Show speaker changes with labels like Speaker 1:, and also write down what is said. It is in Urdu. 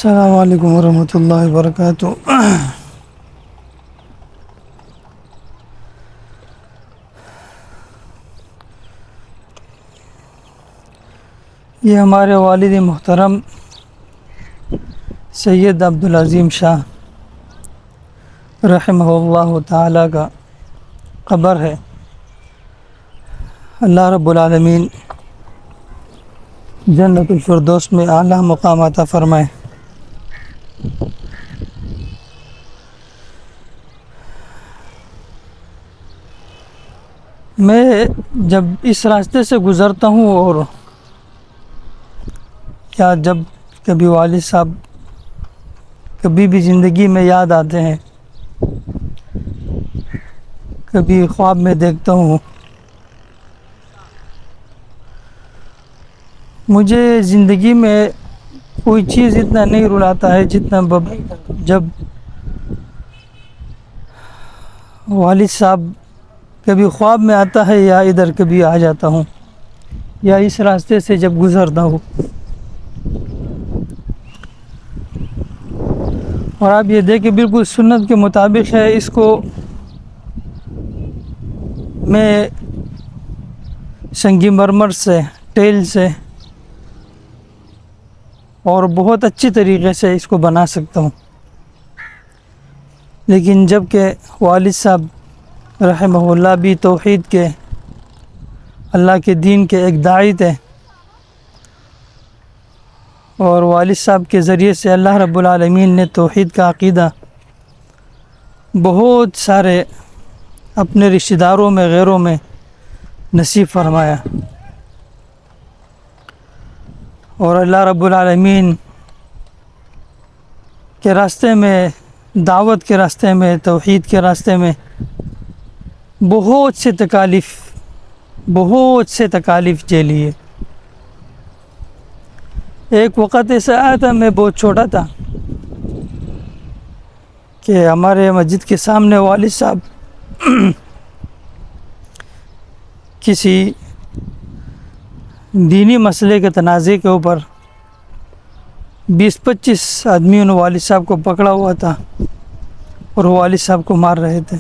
Speaker 1: السلام علیکم ورحمۃ اللہ وبرکاتہ۔ یہ ہمارے والد محترم سید عبدالعظیم شاہ رحمہ اللہ تعالیٰ کا قبر ہے۔ اللہ رب العالمین جنت الفردوس میں اعلیٰ مقام عطا فرمائے۔ میں جب اس راستے سے گزرتا ہوں اور یا جب کبھی والد صاحب کبھی بھی زندگی میں یاد آتے ہیں، کبھی خواب میں دیکھتا ہوں، مجھے زندگی میں کوئی چیز اتنا نہیں رلاتا ہے جتنا جب والد صاحب کبھی خواب میں آتا ہے یا ادھر کبھی آ جاتا ہوں یا اس راستے سے جب گزرتا ہوں۔ اور آپ یہ دیکھیں بالکل سنت کے مطابق ہے۔ اس کو میں سنگ مرمر سے، ٹیل سے اور بہت اچھی طریقے سے اس کو بنا سکتا ہوں، لیکن جب کہ والد صاحب رحمہ اللہ بھی توحید کے، اللہ کے دین کے ایک داعی تھے، اور والد صاحب کے ذریعے سے اللہ رب العالمین نے توحید کا عقیدہ بہت سارے اپنے رشتہ داروں میں، غیروں میں نصیب فرمایا، اور اللہ رب العالمین کے راستے میں، دعوت کے راستے میں، توحید کے راستے میں بہت سے تکالیف جھیلی ہے۔ ایک وقت ایسا آیا تھا، میں بہت چھوٹا تھا، کہ ہمارے مسجد کے سامنے والد صاحب کسی دینی مسئلے کے تنازع کے اوپر 20-25 آدمیوں نے والد صاحب کو پکڑا ہوا تھا اور والد صاحب کو مار رہے تھے۔